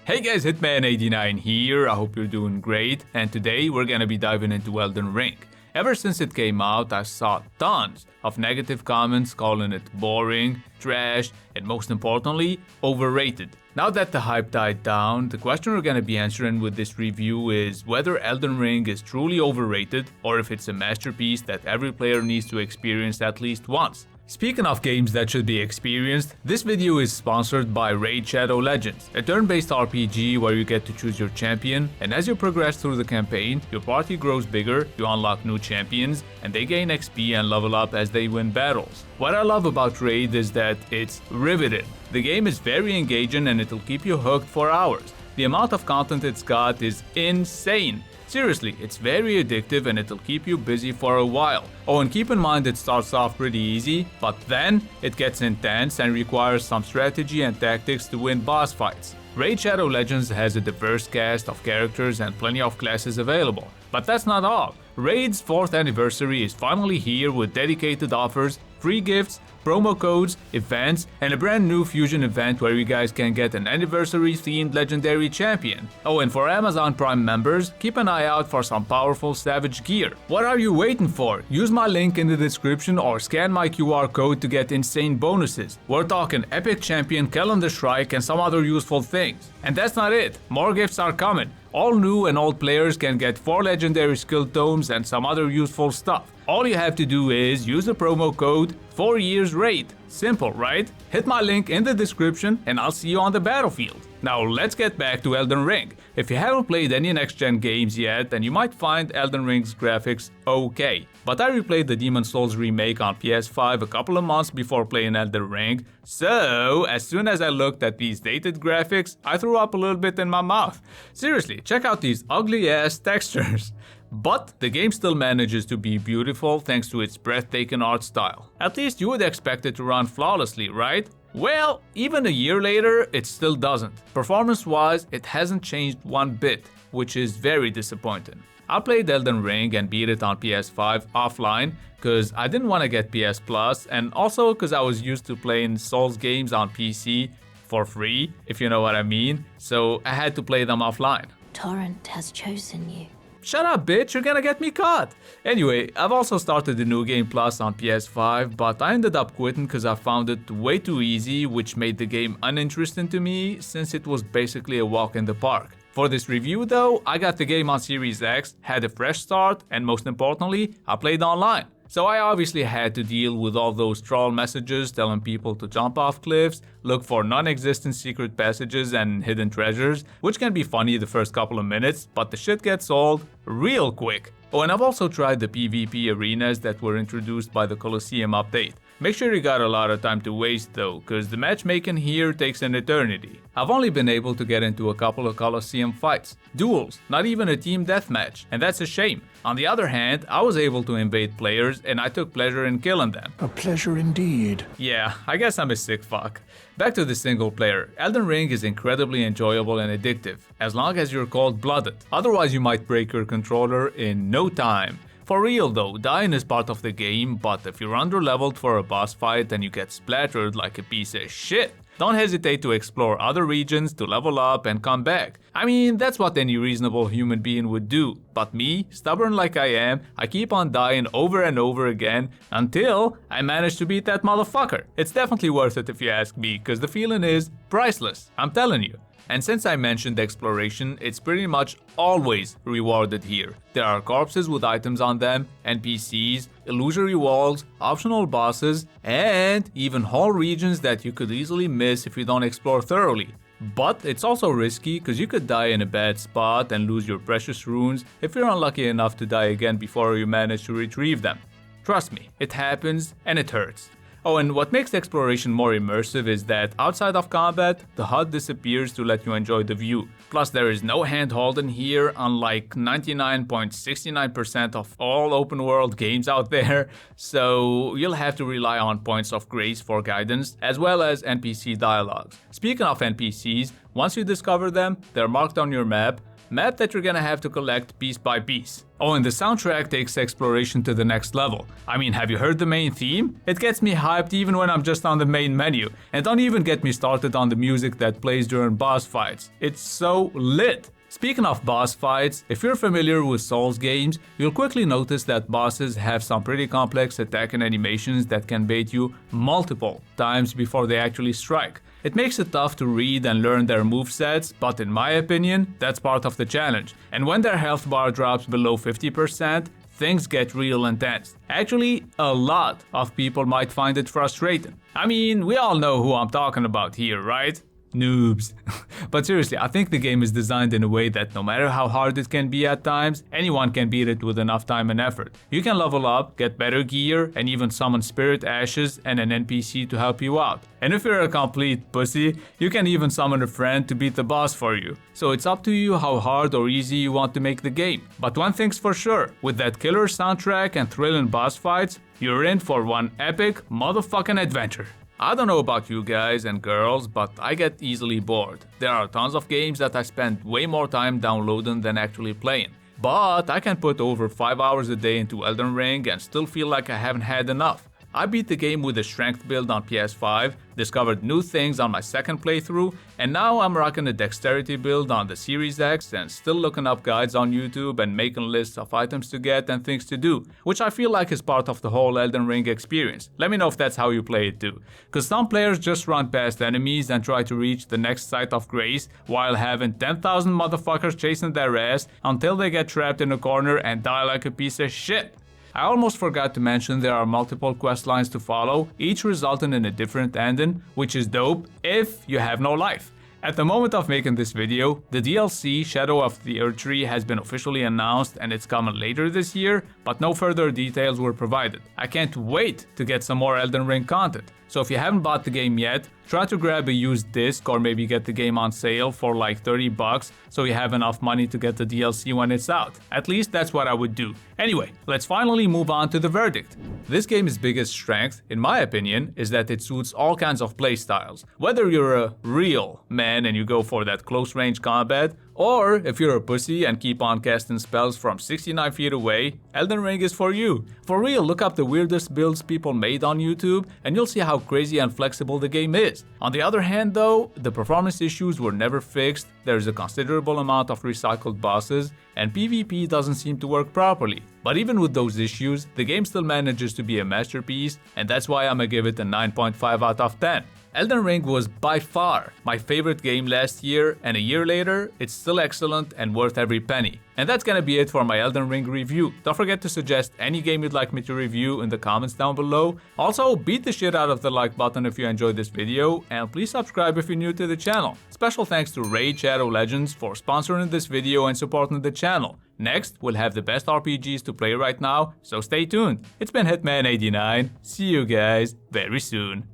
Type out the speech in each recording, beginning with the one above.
Hey guys, Hitman89 here, I hope you're doing great, and today we're gonna be diving into Elden Ring. Ever since it came out, I saw tons of negative comments calling it boring, trash, and most importantly, overrated. Now that the hype died down, the question we're gonna be answering with this review is whether Elden Ring is truly overrated or if it's a masterpiece that every player needs to experience at least once. Speaking of games that should be experienced, this video is sponsored by Raid Shadow Legends, a turn-based RPG where you get to choose your champion, and as you progress through the campaign, your party grows bigger, you unlock new champions, and they gain XP and level up as they win battles. What I love about Raid is that it's riveting. The game is very engaging and it'll keep you hooked for hours. The amount of content it's got is insane. Seriously, it's very addictive and it'll keep you busy for a while. Oh, and keep in mind it starts off pretty easy, but then it gets intense and requires some strategy and tactics to win boss fights. Raid Shadow Legends has a diverse cast of characters and plenty of classes available. But that's not all. Raid's 4th anniversary is finally here with dedicated offers, free gifts, promo codes, events, and a brand new fusion event where you guys can get an anniversary-themed legendary champion. Oh, and for Amazon Prime members, keep an eye out for some powerful Savage gear. What are you waiting for? Use my link in the description or scan my QR code to get insane bonuses. We're talking epic champion, calendar strike, and some other useful things. And that's not it. More gifts are coming. All new and old players can get 4 legendary skill tomes and some other useful stuff. All you have to do is use the promo code 4YearsRaid. Simple, right? Hit my link in the description and I'll see you on the battlefield. Now let's get back to Elden Ring. If you haven't played any next-gen games yet, then you might find Elden Ring's graphics okay. But I replayed the Demon's Souls remake on PS5 a couple of months before playing Elden Ring, so as soon as I looked at these dated graphics, I threw up a little bit in my mouth. Seriously, check out these ugly-ass textures. But the game still manages to be beautiful thanks to its breathtaking art style. At least you would expect it to run flawlessly, right? Well, even a year later, it still doesn't. Performance-wise, it hasn't changed one bit, which is very disappointing. I played Elden Ring and beat it on PS5 offline because I didn't want to get PS Plus and also because I was used to playing Souls games on PC for free, if you know what I mean, so I had to play them offline. Torrent has chosen you. Shut up, bitch, you're gonna get me caught. Anyway, I've also started the New Game Plus on PS5, but I ended up quitting because I found it way too easy, which made the game uninteresting to me since it was basically a walk in the park. For this review though, I got the game on Series X, had a fresh start, and most importantly, I played online. So I obviously had to deal with all those troll messages telling people to jump off cliffs, look for non-existent secret passages and hidden treasures, which can be funny the first couple of minutes, but the shit gets old real quick. Oh, and I've also tried the PvP arenas that were introduced by the Colosseum update. Make sure you got a lot of time to waste though, cause the matchmaking here takes an eternity. I've only been able to get into a couple of Colosseum fights, duels, not even a team deathmatch, and that's a shame. On the other hand, I was able to invade players and I took pleasure in killing them. A pleasure indeed. Yeah, I guess I'm a sick fuck. Back to the single player, Elden Ring is incredibly enjoyable and addictive, as long as you're cold-blooded. Otherwise you might break your controller in no time. For real though, dying is part of the game, but if you're under-leveled for a boss fight and you get splattered like a piece of shit, don't hesitate to explore other regions to level up and come back. I mean, that's what any reasonable human being would do. But me, stubborn like I am, I keep on dying over and over again until I manage to beat that motherfucker. It's definitely worth it if you ask me, cause the feeling is priceless, I'm telling you. And since I mentioned exploration, it's pretty much always rewarded here. There are corpses with items on them, NPCs, illusory walls, optional bosses, and even whole regions that you could easily miss if you don't explore thoroughly. But it's also risky because you could die in a bad spot and lose your precious runes if you're unlucky enough to die again before you manage to retrieve them. Trust me, it happens and it hurts. Oh, and what makes exploration more immersive is that outside of combat, the HUD disappears to let you enjoy the view. Plus, there is no hand-holding here, unlike 99.69% of all open-world games out there, so you'll have to rely on points of grace for guidance, as well as NPC dialogues. Speaking of NPCs, once you discover them, they're marked on your map, map that you're gonna have to collect piece by piece. Oh, and the soundtrack takes exploration to the next level. I mean, have you heard the main theme? It gets me hyped even when I'm just on the main menu. And don't even get me started on the music that plays during boss fights. It's so lit. Speaking of boss fights, if you're familiar with Souls games, you'll quickly notice that bosses have some pretty complex attack and animations that can bait you multiple times before they actually strike. It makes it tough to read and learn their movesets, but in my opinion, that's part of the challenge. And when their health bar drops below 50%, things get real intense. Actually, a lot of people might find it frustrating. I mean, we all know who I'm talking about here, right? Noobs. But seriously, I think the game is designed in a way that no matter how hard it can be at times, anyone can beat it with enough time and effort. You can level up, get better gear, and even summon spirit ashes and an NPC to help you out. And if you're a complete pussy, you can even summon a friend to beat the boss for you. So it's up to you how hard or easy you want to make the game. But one thing's for sure, with that killer soundtrack and thrilling boss fights, you're in for one epic motherfucking adventure. I don't know about you guys and girls, but I get easily bored. There are tons of games that I spend way more time downloading than actually playing. But I can put over 5 hours a day into Elden Ring and still feel like I haven't had enough. I beat the game with a strength build on PS5, discovered new things on my second playthrough, and now I'm rocking a dexterity build on the Series X and still looking up guides on YouTube and making lists of items to get and things to do, which I feel like is part of the whole Elden Ring experience. Let me know if that's how you play it too. Cause some players just run past enemies and try to reach the next site of grace while having 10,000 motherfuckers chasing their ass until they get trapped in a corner and die like a piece of shit. I almost forgot to mention there are multiple quest lines to follow, each resulting in a different ending, which is dope if you have no life. At the moment of making this video, the DLC Shadow of the Erdtree has been officially announced and it's coming later this year, but no further details were provided. I can't wait to get some more Elden Ring content. So if you haven't bought the game yet, try to grab a used disc or maybe get the game on sale for like $30 so you have enough money to get the DLC when it's out. At least that's what I would do. Anyway, let's finally move on to the verdict. This game's biggest strength, in my opinion, is that it suits all kinds of playstyles. Whether you're a real man and you go for that close range combat, or if you're a pussy and keep on casting spells from 69 feet away, Elden Ring is for you. For real, look up the weirdest builds people made on YouTube and you'll see how crazy and flexible the game is. On the other hand though, the performance issues were never fixed, there's a considerable amount of recycled bosses, and PvP doesn't seem to work properly. But even with those issues, the game still manages to be a masterpiece, and that's why I'ma give it a 9.5 out of 10. Elden Ring was by far my favorite game last year, and a year later, it's still excellent and worth every penny. And that's gonna be it for my Elden Ring review. Don't forget to suggest any game you'd like me to review in the comments down below. Also, beat the shit out of the like button if you enjoyed this video, and please subscribe if you're new to the channel. Special thanks to Raid Shadow Legends for sponsoring this video and supporting the channel. Next, we'll have the best RPGs to play right now, so stay tuned. It's been Hitman89. See you guys very soon.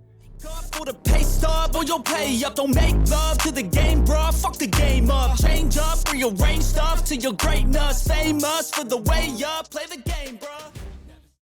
For the pay stub or you'll pay up. Don't make love to the game, bruh. Fuck the game up. Change up, rearrange stuff to your greatness. Famous for the way up. Play the game, bruh.